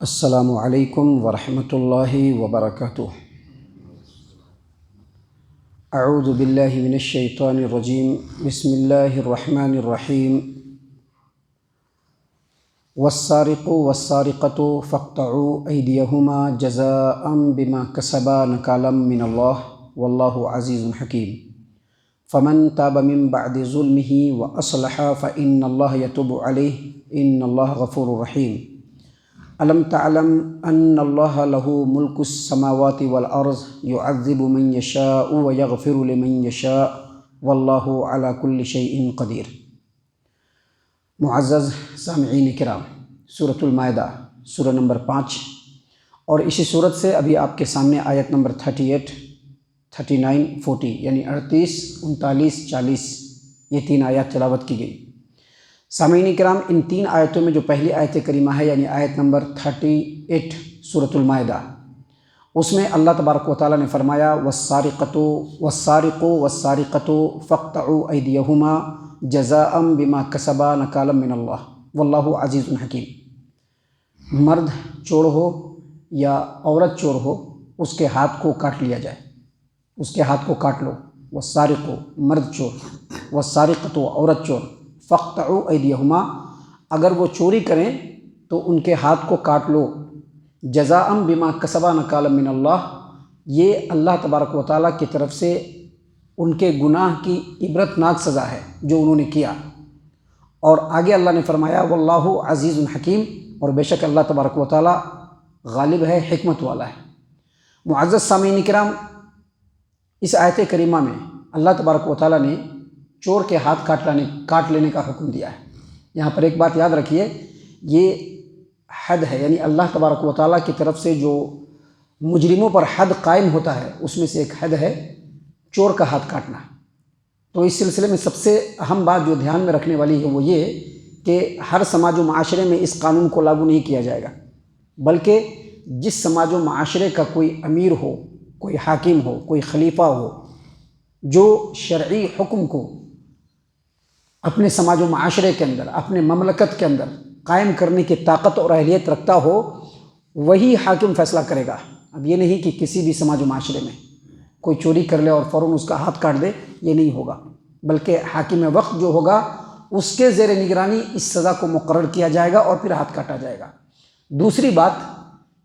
السلام علیکم ورحمۃ اللہ وبرکاتہ۔ اعوذ باللہ من الشیطان الرجیم، بسم اللہ الرحمن الرحیم۔ والسارق والسارقۃ فاقطعوا ایدیہما جزاء بما کسبا نکالا من اللہ واللہ عزیز حکیم۔ فمن تاب من بعد ظلمہ واصلح فإن اللہ یتوب علیہ ان اللہ غفور رحیم۔ الم تعلم ان اللہ لہ ملک السماوات والارض یعذب من یشاء ویغفر لمن یشاء واللہ علی کل شیء قدیر۔ معزز سامعین کرام، سورۃ المائدہ سورہ نمبر 5 اور اسی سورت سے ابھی آپ کے سامنے آیت نمبر 38، 39، 40 یعنی 38، 39، 40 یہ 3 آیات تلاوت کی گئی۔ سامعین کرام، ان 3 آیتوں میں جو پہلی آیت کریمہ ہے یعنی آیت نمبر 38 سورۃ المائدہ، اس میں اللہ تبارک و تعالیٰ نے فرمایا والسارق والسارقۃ فاقطعوا ایدیہما جزاء بما کسبا نکالا من اللہ واللہ عزیز حکیم۔ مرد چور ہو یا عورت چور ہو، اس کے ہاتھ کو کاٹ لیا جائے، اس کے ہاتھ کو کاٹ لو۔ والسارق مرد چور، والسارقۃ عورت چور، فاقطعوا ایدیہما اگر وہ چوری کریں تو ان کے ہاتھ کو کاٹ لو۔ جزاء بما کسبا نکالا من اللہ، یہ اللہ تبارک و تعالیٰ کی طرف سے ان کے گناہ کی عبرتناک سزا ہے جو انہوں نے کیا۔ اور آگے اللہ نے فرمایا واللہ عزیز حکیم، اور بے شک اللہ تبارک و تعالیٰ غالب ہے، حکمت والا ہے۔ معزز سامعین کرام، اس آیت کریمہ میں اللہ تبارک و تعالیٰ نے چور کے ہاتھ کاٹ لینے کا حکم دیا ہے۔ یہاں پر ایک بات یاد رکھیے، یہ حد ہے، یعنی اللہ تبارک و تعالیٰ کی طرف سے جو مجرموں پر حد قائم ہوتا ہے اس میں سے ایک حد ہے چور کا ہاتھ کاٹنا۔ تو اس سلسلے میں سب سے اہم بات جو دھیان میں رکھنے والی ہے وہ یہ کہ ہر سماج و معاشرے میں اس قانون کو لاگو نہیں کیا جائے گا، بلکہ جس سماج و معاشرے کا کوئی امیر ہو، کوئی حاکم ہو، کوئی خلیفہ ہو جو شرعی حکم کو اپنے سماج و معاشرے کے اندر، اپنے مملکت کے اندر قائم کرنے کی طاقت اور اہلیت رکھتا ہو، وہی حاکم فیصلہ کرے گا۔ اب یہ نہیں کہ کسی بھی سماج و معاشرے میں کوئی چوری کر لے اور فوراً اس کا ہاتھ کاٹ دے، یہ نہیں ہوگا، بلکہ حاکم وقت جو ہوگا اس کے زیر نگرانی اس سزا کو مقرر کیا جائے گا اور پھر ہاتھ کاٹا جائے گا۔ دوسری بات،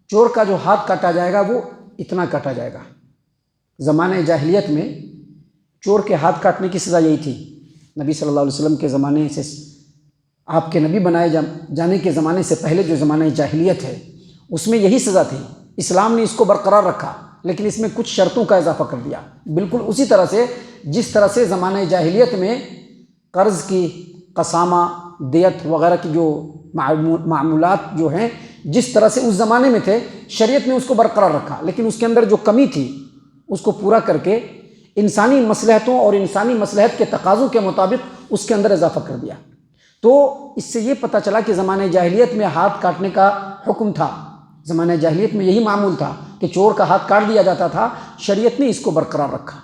چور کا جو ہاتھ کاٹا جائے گا وہ اتنا کاٹا جائے گا۔ زمانہ جاہلیت میں چور کے ہاتھ کاٹنے کی سزا یہی تھی۔ نبی صلی اللہ علیہ وسلم کے زمانے سے، آپ کے نبی بنائے جانے کے زمانے سے پہلے جو زمانہ جاہلیت ہے اس میں یہی سزا تھی۔ اسلام نے اس کو برقرار رکھا لیکن اس میں کچھ شرطوں کا اضافہ کر دیا، بالکل اسی طرح سے جس طرح سے زمانہ جاہلیت میں قرض کی، قسامہ، دیت وغیرہ کی جو معمولات جو ہیں جس طرح سے اس زمانے میں تھے، شریعت نے اس کو برقرار رکھا، لیکن اس کے اندر جو کمی تھی اس کو پورا کر کے انسانی مصلحتوں اور انسانی مصلحت کے تقاضوں کے مطابق اس کے اندر اضافہ کر دیا۔ تو اس سے یہ پتہ چلا کہ زمانہ جاہلیت میں ہاتھ کاٹنے کا حکم تھا، زمانہ جاہلیت میں یہی معمول تھا کہ چور کا ہاتھ کاٹ دیا جاتا تھا، شریعت نے اس کو برقرار رکھا۔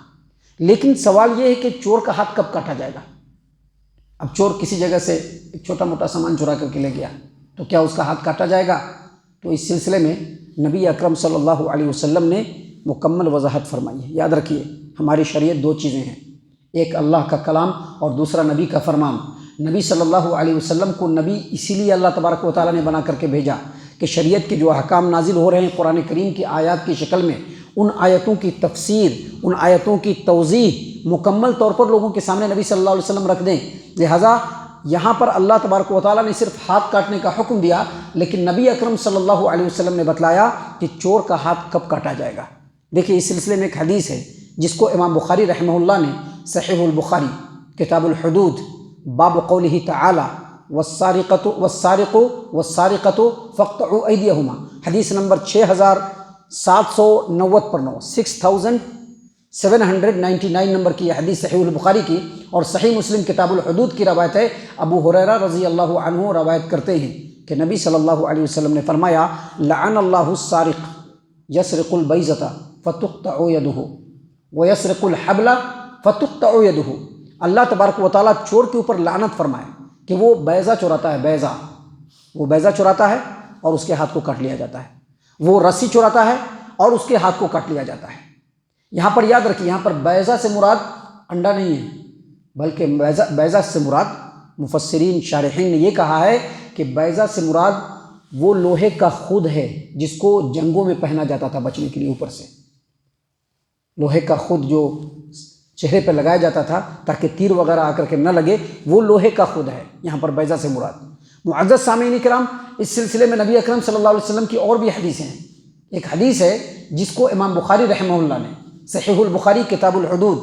لیکن سوال یہ ہے کہ چور کا ہاتھ کب کاٹا جائے گا؟ اب چور کسی جگہ سے ایک چھوٹا موٹا سامان چرا کر کے لے گیا تو کیا اس کا ہاتھ کاٹا جائے گا؟ تو اس سلسلے میں نبی اکرم صلی اللہ علیہ وسلم نے مکمل وضاحت فرمائی ہے۔ یاد رکھیے، ہماری شریعت 2 چیزیں ہیں، ایک اللہ کا کلام اور دوسرا نبی کا فرمان۔ نبی صلی اللہ علیہ وسلم کو نبی اسی لیے اللہ تبارک و تعالیٰ نے بنا کر کے بھیجا کہ شریعت کے جو احکام نازل ہو رہے ہیں قرآن کریم کی آیات کی شکل میں، ان آیتوں کی تفسیر، ان آیتوں کی توضیح مکمل طور پر لوگوں کے سامنے نبی صلی اللہ علیہ وسلم رکھ دیں۔ لہٰذا یہاں پر اللہ تبارک و تعالیٰ نے صرف ہاتھ کاٹنے کا حکم دیا، لیکن نبی اکرم صلی اللہ علیہ وسلم نے بتلایا کہ چور کا ہاتھ کب کاٹا جائے گا۔ دیکھیے، اس سلسلے میں ایک حدیث ہے جس کو امام بخاری رحمہ اللہ نے صحیح البخاری کتاب الحدود باب قولہ تعالی والسارق والسارقۃ فاقطعوا ایدیہما، حدیث نمبر 6790 پر 6799 نمبر کی یہ حدیث صحیح البخاری کی، اور صحیح مسلم کتاب الحدود کی روایت ہے۔ ابو ہریرہ رضی اللہ عنہ روایت کرتے ہیں کہ نبی صلی اللہ علیہ وسلم نے فرمایا لعن اللہ السارق یسرق البیضۃ فتقطع یدہ ویسرق الحبل فتقطع یدہ۔ اللہ تبارک و تعالیٰ چور کے اوپر لعنت فرمائے کہ وہ بیضہ چراتا ہے، بیضہ، وہ بیضہ چراتا ہے اور اس کے ہاتھ کو کاٹ لیا جاتا ہے، وہ رسی چراتا ہے اور اس کے ہاتھ کو کاٹ لیا جاتا ہے۔ یہاں پر یاد رکھیے، یہاں پر بیضہ سے مراد انڈا نہیں ہے، بلکہ بیضہ سے مراد مفسرین شارحین نے یہ کہا ہے کہ بیضہ سے مراد وہ لوہے کا خود ہے جس کو جنگوں میں پہنا جاتا تھا بچنے کے لیے، اوپر سے لوہے کا خود جو چہرے پہ لگایا جاتا تھا تاکہ تیر وغیرہ آ کر کے نہ لگے، وہ لوہے کا خود ہے یہاں پر بیضہ سے مراد۔ معزز سامعین کرام، اس سلسلے میں نبی اکرم صلی اللہ علیہ وسلم کی اور بھی حدیثیں ہیں۔ ایک حدیث ہے جس کو امام بخاری رحمہ اللہ نے صحیح البخاری کتاب الحدود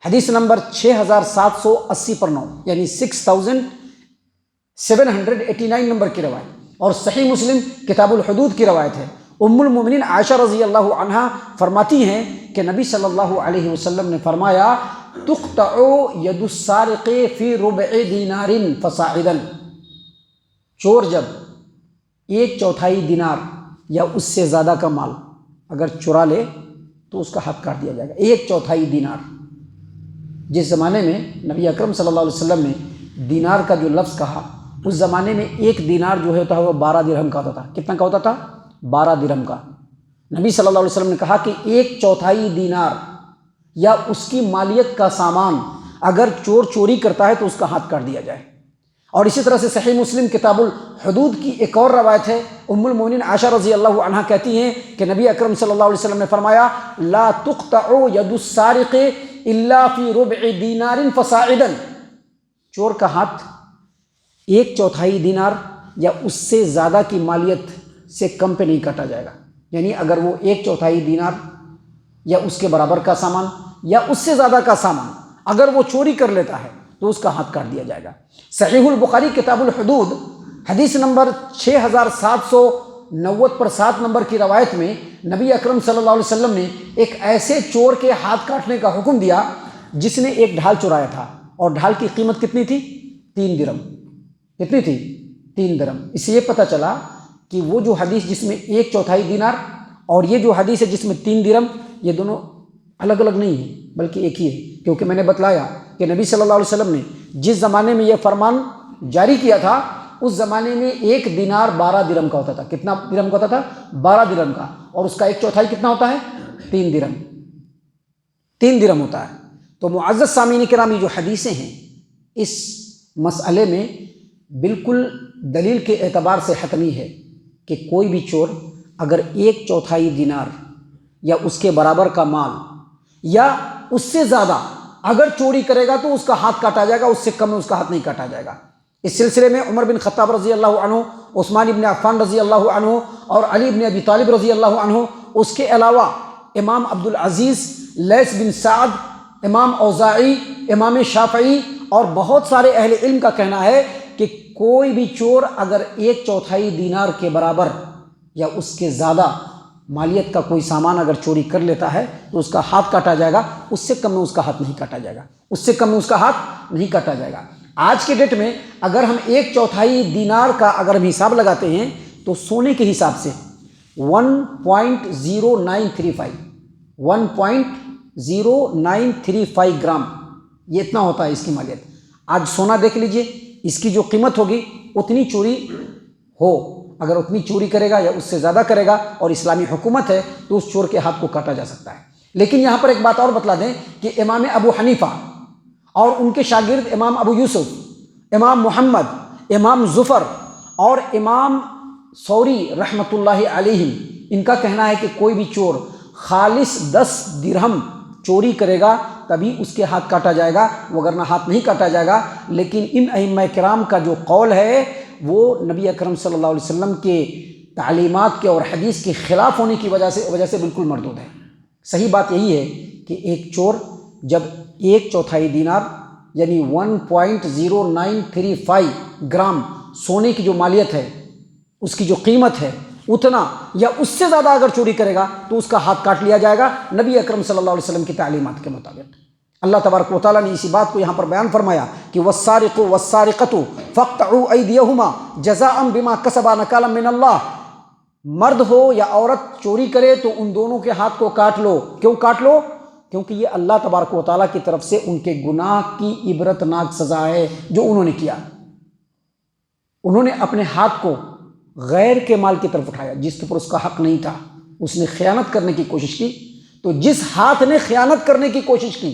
حدیث نمبر 6780 یعنی 6789 نمبر کی روایت، اور صحیح مسلم کتاب الحدود کی روایت ہے۔ ام المومنین عائشہ رضی اللہ عنہا فرماتی ہیں کہ نبی صلی اللہ علیہ وسلم نے فرمایا تقطع ید السارق فی ربع دینار فصاعدا، چور جب 1/4 دینار یا اس سے زیادہ کا مال اگر چرا لے تو اس کا ہاتھ کاٹ دیا جائے گا۔ 1/4 دینار، جس زمانے میں نبی اکرم صلی اللہ علیہ وسلم نے دینار کا جو لفظ کہا، اس زمانے میں ایک دینار جو ہوتا ہے وہ 12 درہم کا ہوتا تھا۔ کتنا کا ہوتا تھا؟ 12 درہم کا۔ نبی صلی اللہ علیہ وسلم نے کہا کہ 1/4 دینار یا اس کی مالیت کا سامان اگر چور چوری کرتا ہے تو اس کا ہاتھ کاٹ دیا جائے۔ اور اسی طرح سے صحیح مسلم کتاب الحدود کی ایک اور روایت ہے، ام المومنین عائشہ رضی اللہ عنہا کہتی ہیں کہ نبی اکرم صلی اللہ علیہ وسلم نے فرمایا لا تقطع ید السارق الا فی ربع دینار فصاعدا، چور کا ہاتھ 1/4 دینار یا اس سے زیادہ کی مالیت سے کم پہ نہیں کاٹا جائے گا، یعنی اگر وہ 1/4 دینار یا اس کے برابر کا سامان یا اس سے زیادہ کا سامان اگر وہ چوری کر لیتا ہے تو اس کا ہاتھ کاٹ دیا جائے گا۔ صحیح البخاری کتاب الحدود حدیث نمبر 6790 نمبر کی روایت میں نبی اکرم صلی اللہ علیہ وسلم نے ایک ایسے چور کے ہاتھ کاٹنے کا حکم دیا جس نے ایک ڈھال چرایا تھا، اور ڈھال کی قیمت کتنی تھی؟ 3 درہم۔ کتنی تھی؟ 3 درہم۔ اس سے یہ پتہ چلا کہ وہ جو حدیث جس میں 1/4 دینار اور یہ جو حدیث ہے جس میں 3 درہم، یہ دونوں الگ الگ نہیں ہیں بلکہ ایک ہی ہے، کیونکہ میں نے بتلایا کہ نبی صلی اللہ علیہ وسلم نے جس زمانے میں یہ فرمان جاری کیا تھا اس زمانے میں 1 دینار 12 درہم کا ہوتا تھا۔ کتنا درہم کا ہوتا تھا؟ 12 درہم کا، اور اس کا 1/4 کتنا ہوتا ہے؟ 3 درہم۔ 3 درہم ہوتا ہے۔ تو معزز سامعین کرام، یہ جو حدیثیں ہیں اس مسئلے میں بالکل دلیل کے اعتبار سے حتمی ہے کہ کوئی بھی چور اگر 1/4 دینار یا اس کے برابر کا مال یا اس سے زیادہ اگر چوری کرے گا تو اس کا ہاتھ کاٹا جائے گا، اس سے کم میں اس کا ہاتھ نہیں کاٹا جائے گا۔ اس سلسلے میں عمر بن خطاب رضی اللہ عنہ، عثمان بن عفان رضی اللہ عنہ اور علی بن ابی طالب رضی اللہ عنہ، اس کے علاوہ امام عبدالعزیز، لیث بن سعد، امام اوزاعی، امام شافعی اور بہت سارے اہل علم کا کہنا ہے کہ کوئی بھی چور اگر 1/4 دینار کے برابر یا اس کے زیادہ مالیت کا کوئی سامان اگر چوری کر لیتا ہے تو اس کا ہاتھ کاٹا جائے گا، اس سے کم میں اس کا ہاتھ نہیں کاٹا جائے گا، اس سے کم میں اس کا ہاتھ نہیں کاٹا جائے گا۔ آج کے ڈیٹ میں اگر ہم 1/4 دینار کا اگر ہم حساب لگاتے ہیں تو سونے کے حساب سے 1.0935 گرام، یہ اتنا ہوتا ہے اس کی مالیت۔ آج سونا دیکھ لیجئے، اس کی جو قیمت ہوگی اتنی چوری ہو، اگر اتنی چوری کرے گا یا اس سے زیادہ کرے گا اور اسلامی حکومت ہے تو اس چور کے ہاتھ کو کاٹا جا سکتا ہے۔ لیکن یہاں پر ایک بات اور بتلا دیں کہ امام ابو حنیفہ اور ان کے شاگرد امام ابو یوسف، امام محمد، امام ظفر اور امام ثوری رحمۃ اللہ علیہم، ان کا کہنا ہے کہ کوئی بھی چور خالص 10 درہم چوری کرے گا تبھی اس کے ہاتھ کاٹا جائے گا، وگرنہ ہاتھ نہیں کاٹا جائے گا۔ لیکن ان ائمہ کرام کا جو قول ہے وہ نبی اکرم صلی اللہ علیہ وسلم کے تعلیمات کے اور حدیث کے خلاف ہونے کی وجہ سے بالکل مردود ہے۔ صحیح بات یہی ہے کہ ایک چور جب 1/4 دینار یعنی 1.0935 گرام سونے کی جو مالیت ہے، اس کی جو قیمت ہے، اتنا یا اس سے زیادہ اگر چوری کرے گا تو اس کا ہاتھ کاٹ لیا جائے گا نبی اکرم صلی اللہ علیہ وسلم کی تعلیمات کے مطابق۔ اللہ تبارک و تعالیٰ نے اسی بات کو یہاں پر بیان فرمایا کہ والسارق والسارقۃ فاقطعوا ایدیہما جزاء بما کسبا نکالا من اللہ، مرد ہو یا عورت چوری کرے تو ان دونوں کے ہاتھ کو کاٹ لو۔ کیوں کاٹ لو؟ کیونکہ یہ اللہ تبارک و تعالیٰ کی طرف سے ان کے گناہ کی عبرتناک سزا ہے جو انہوں نے کیا۔ انہوں نے اپنے ہاتھ کو غیر کے مال کی طرف اٹھایا جس کے اوپر اس کا حق نہیں تھا، اس نے خیانت کرنے کی کوشش کی، تو جس ہاتھ نے خیانت کرنے کی کوشش کی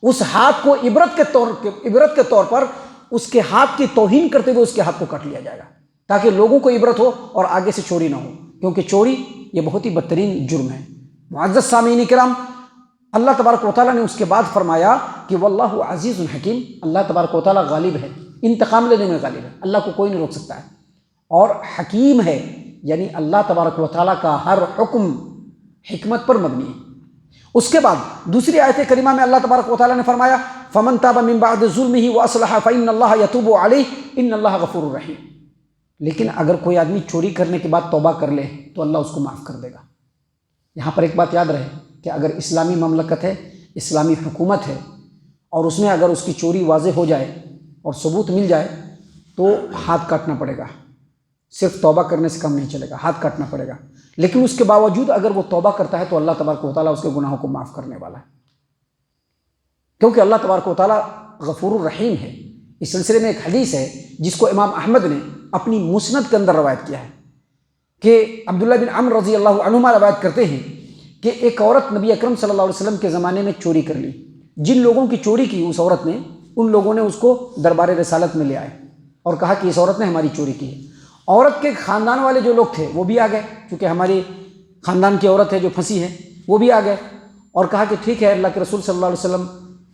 اس ہاتھ کو عبرت کے طور پر اس کے ہاتھ کی توہین کرتے ہوئے اس کے ہاتھ کو کاٹ لیا جائے گا، تاکہ لوگوں کو عبرت ہو اور آگے سے چوری نہ ہو، کیونکہ چوری یہ بہت ہی بدترین جرم ہے۔ معزز سامعین کرام، اللہ تبارک و تعالیٰ نے اس کے بعد فرمایا کہ واللہ عزیز حکیم، اللہ تبارک و تعالیٰ غالب ہے، انتقام لینے میں غالب ہے، اللہ کو کوئی نہیں روک سکتا ہے، اور حکیم ہے، یعنی اللہ تبارک و تعالیٰ کا ہر حکم حکمت پر مبنی ہے۔ اس کے بعد دوسری آیت کریمہ میں اللہ تبارک و تعالیٰ نے فرمایا فمن تاب من بعد ظلمه واصلح فان اللہ یتوب علیہ ان اللہ غفور رحیم، لیکن اگر کوئی آدمی چوری کرنے کے بعد توبہ کر لے تو اللہ اس کو معاف کر دے گا۔ یہاں پر ایک بات یاد رہے کہ اگر اسلامی مملکت ہے، اسلامی حکومت ہے، اور اس میں اگر اس کی چوری واضح ہو جائے اور ثبوت مل جائے تو ہاتھ کاٹنا پڑے گا، صرف توبہ کرنے سے کم نہیں چلے گا، ہاتھ کاٹنا پڑے گا۔ لیکن اس کے باوجود اگر وہ توبہ کرتا ہے تو اللہ تبارک و تعالیٰ اس کے گناہوں کو معاف کرنے والا ہے، کیونکہ اللہ تبارک و تعالیٰ غفور الرحیم ہے۔ اس سلسلے میں ایک حدیث ہے جس کو امام احمد نے اپنی مسند کے اندر روایت کیا ہے کہ عبداللہ بن عمر رضی اللہ عنہما روایت کرتے ہیں کہ ایک عورت نبی اکرم صلی اللہ علیہ وسلم کے زمانے میں چوری کر لی۔ جن لوگوں کی چوری کی اس عورت نے، ان لوگوں نے اس کو دربار رسالت میں لے آئے اور کہا کہ اس عورت نے ہماری چوری کی ہے۔ عورت کے خاندان والے جو لوگ تھے وہ بھی آ گئے، چونکہ ہماری خاندان کی عورت ہے جو پھنسی ہے، وہ بھی آ گئے اور کہا کہ ٹھیک ہے، اللہ کے رسول صلی اللہ علیہ وسلم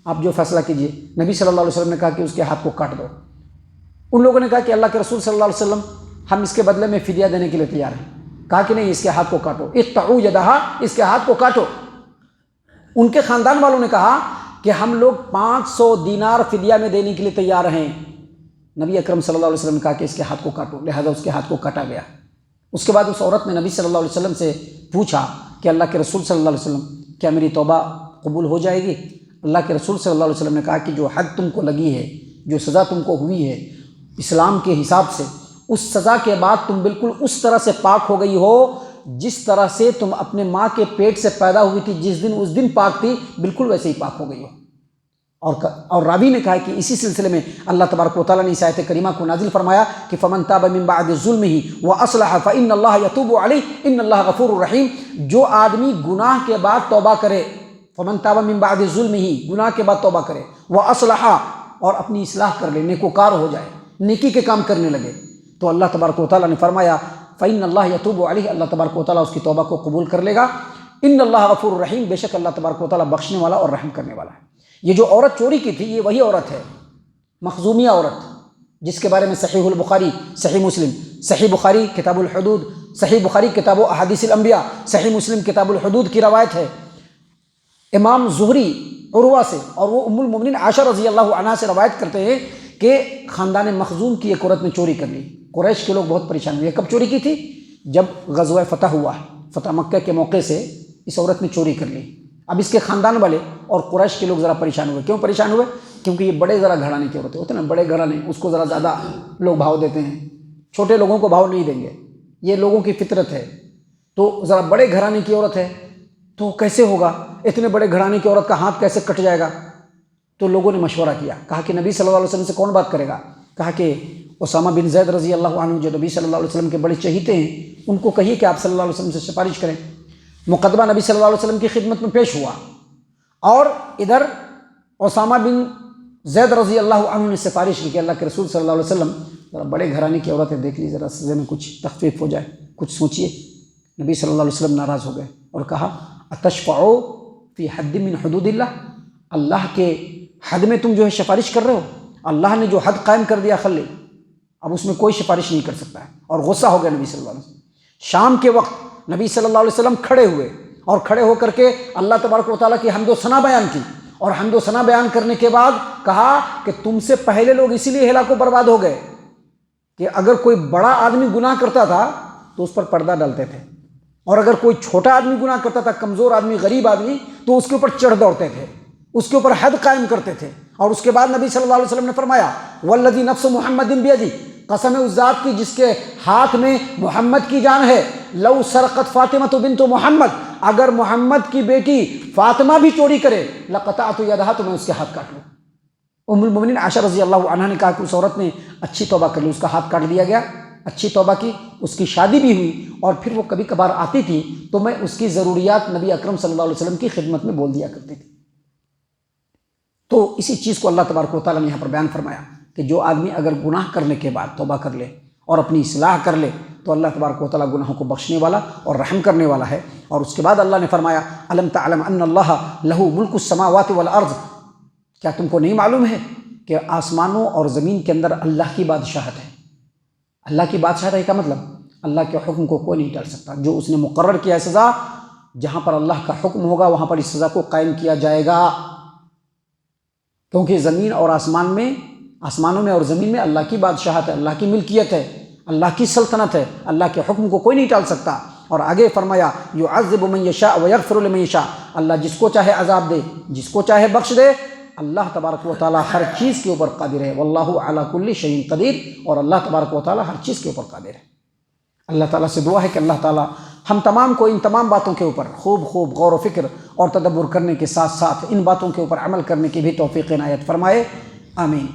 آپ جو فیصلہ کیجئے۔ نبی صلی اللہ علیہ وسلم نے کہا کہ اس کے ہاتھ کو کاٹ دو۔ ان لوگوں نے کہا کہ اللہ کے رسول صلی اللہ علیہ وسلم ہم اس کے بدلے میں فدیہ دینے کے لیے تیار ہیں۔ کہا کہ نہیں، اس کے ہاتھ کو کاٹو، اقطعوا یدہا، اس کے ہاتھ کو کاٹو۔ ان کے خاندان والوں نے کہا کہ ہم لوگ 500 دینار فدیہ میں دینے کے لیے تیار ہیں۔ نبی اکرم صلی اللہ علیہ وسلم نے کہا کہ اس کے ہاتھ کو کاٹو، لہذا اس کے ہاتھ کو کاٹا گیا۔ اس کے بعد اس عورت نے نبی صلی اللہ علیہ وسلم سے پوچھا کہ اللہ کے رسول صلی اللہ علیہ وسلم کیا میری توبہ قبول ہو جائے گی؟ اللہ کے رسول صلی اللہ علیہ وسلم نے کہا کہ جو حد تم کو لگی ہے، جو سزا تم کو ہوئی ہے اسلام کے حساب سے، اس سزا کے بعد تم بالکل اس طرح سے پاک ہو گئی ہو جس طرح سے تم اپنے ماں کے پیٹ سے پیدا ہوئی تھی، جس دن اس دن پاک تھی، بالکل ویسے ہی پاک ہو گئی ہو۔ اور راوی نے کہا کہ اسی سلسلے میں اللہ تبارک و تعالیٰ نے اس آیت کریمہ کو نازل فرمایا کہ فمن تاب من بعد ظلمه واصلح فان اللہ یتوب علیہ ان اللہ غفور رحیم۔ جو آدمی گناہ کے بعد توبہ کرے، فمن تاب من بعد ظلمه، گناہ کے بعد توبہ کرے، واصلح، اور اپنی اصلاح کر لے، نیکوکار ہو جائے، نیکی کے کام کرنے لگے، تو اللہ تبارک و تعالیٰ نے فرمایا فإن اللہ یتوب علیہ، اللہ تبارک و تعالیٰ اس کی توبہ کو قبول کر لے گا۔ ان اللہ غفور رحیم، بے شک اللہ تبارک و تعالیٰ بخشنے والا اور رحم کرنے والا ہے۔ یہ جو عورت چوری کی تھی، یہ وہی عورت ہے، مخزومیہ عورت، جس کے بارے میں صحیح البخاری، صحیح مسلم، صحیح بخاری کتاب الحدود، صحیح بخاری کتاب و احادیث الانبیاء، صحیح مسلم کتاب الحدود کی روایت ہے۔ امام زہری عروہ سے اور وہ ام المؤمنین عائشہ رضی اللہ عنہا سے روایت کرتے ہیں کہ خاندان مخزوم کی ایک عورت نے چوری کر لی۔ قریش کے لوگ بہت پریشان ہوئے۔ کب چوری کی تھی؟ جب غزوہ فتح ہوا، فتح مکہ کے موقع سے اس عورت نے چوری کر لی۔ اب اس کے خاندان والے اور قریش کے لوگ ذرا پریشان ہوئے۔ کیوں پریشان ہوئے؟ کیونکہ یہ بڑے ذرا گھرانے کی عورتیں ہوتے ہیں نا، بڑے گھرانے، اس کو ذرا زیادہ لوگ بھاؤ دیتے ہیں، چھوٹے لوگوں کو بھاؤ نہیں دیں گے، یہ لوگوں کی فطرت ہے۔ تو ذرا بڑے گھرانے کی عورت ہے تو کیسے ہوگا، اتنے بڑے گھرانے کی عورت کا ہاتھ کیسے کٹ جائے گا؟ تو لوگوں نے مشورہ کیا، کہا کہ نبی صلی اللہ علیہ وسلم سے کون بات کرے گا؟ کہا کہ اسامہ بن زید رضی اللہ عنہ جو نبی صلی اللہ علیہ وسلم کے بڑے چہیتے ہیں، ان کو کہیے کہ آپ صلی اللہ علیہ وسلم سے سفارش کریں۔ مقدمہ نبی صلی اللہ علیہ وسلم کی خدمت میں پیش ہوا، اور ادھر اسامہ بن زید رضی اللہ عنہ نے سفارش کی کہ اللہ کے رسول صلی اللہ علیہ وسلم ذرا بڑے گھرانے کی عورتیں دیکھ لی، ذرا سزے میں کچھ تخفیف ہو جائے، کچھ سوچیے۔ نبی صلی اللہ علیہ وسلم ناراض ہو گئے اور کہا اتشفعوا فی حد من حدود اللہ، اللہ کے حد میں تم جو ہے سفارش کر رہے ہو؟ اللہ نے جو حد قائم کر دیا خلی، اب اس میں کوئی سفارش نہیں کر سکتا ہے۔ اور غصہ ہو گیا نبی صلی اللہ علیہ وسلم۔ شام کے وقت نبی صلی اللہ علیہ وسلم کھڑے ہوئے اور کھڑے ہو کر کے اللہ تبارک و تعالیٰ کی حمد و ثنا بیان کی، اور حمد و ثنا بیان کرنے کے بعد کہا کہ تم سے پہلے لوگ اسی لیے ہلاک و برباد ہو گئے کہ اگر کوئی بڑا آدمی گناہ کرتا تھا تو اس پر پردہ ڈالتے تھے، اور اگر کوئی چھوٹا آدمی گناہ کرتا تھا، کمزور آدمی، غریب آدمی، تو اس کے اوپر چڑھ دوڑتے تھے، اس کے اوپر حد قائم کرتے تھے۔ اور اس کے بعد نبی صلی اللہ علیہ وسلم نے فرمایا والذی نفس محمد بیدی، قسم اس ذات کی جس کے ہاتھ میں محمد کی جان ہے، لو سرقت فاطمہ بنت محمد، اگر محمد کی بیٹی فاطمہ بھی چوری کرے لقطعت یدہا، تو میں اس کے ہاتھ کاٹ لوں۔ ام المؤمنین عائشہ رضی اللہ عنہا نے کہا کہ اس عورت نے اچھی توبہ کر لی، اس کا ہاتھ کاٹ دیا گیا، اچھی توبہ کی، اس کی شادی بھی ہوئی، اور پھر وہ کبھی کبھار آتی تھی تو میں اس کی ضروریات نبی اکرم صلی اللہ علیہ وسلم کی خدمت میں بول دیا کرتی تھی۔ تو اسی چیز کو اللہ تبارک و تعالیٰ نے یہاں پر بیان فرمایا کہ جو آدمی اگر گناہ کرنے کے بعد توبہ کر لے اور اپنی اصلاح کر لے تو اللہ تبارک و تعالیٰ گناہوں کو بخشنے والا اور رحم کرنے والا ہے۔ اور اس کے بعد اللہ نے فرمایا الم تعلم ان اللہ لہ ملک السماوات والارض، کیا تم کو نہیں معلوم ہے کہ آسمانوں اور زمین کے اندر اللہ کی بادشاہت ہے؟ اللہ کی بادشاہت ہے کا مطلب اللہ کے حکم کو کوئی نہیں ٹال سکتا۔ جو اس نے مقرر کیا ہے سزا، جہاں پر اللہ کا حکم ہوگا وہاں پر اس سزا کو قائم کیا جائے گا، کیونکہ زمین اور آسمانوں میں اور زمین میں اللہ کی بادشاہت ہے، اللہ کی ملکیت ہے، اللہ کی سلطنت ہے، اللہ کے حکم کو کوئی نہیں ٹال سکتا۔ اور آگے فرمایا یعذب من یشاء ویغفر لمن یشاء، اللہ جس کو چاہے عذاب دے، جس کو چاہے بخش دے، اللہ تبارک و تعالیٰ ہر چیز کے اوپر قادر ہے، واللہ علی کل شیء قدیر، اور اللہ تبارک و تعالیٰ ہر چیز کے اوپر قادر ہے۔ اللہ تعالیٰ سے دعا ہے کہ اللہ تعالیٰ ہم تمام کو ان تمام باتوں کے اوپر خوب غور و فکر اور تدبر کرنے کے ساتھ ساتھ ان باتوں کے اوپر عمل کرنے کی بھی توفیق عنایت فرمائے، آمین۔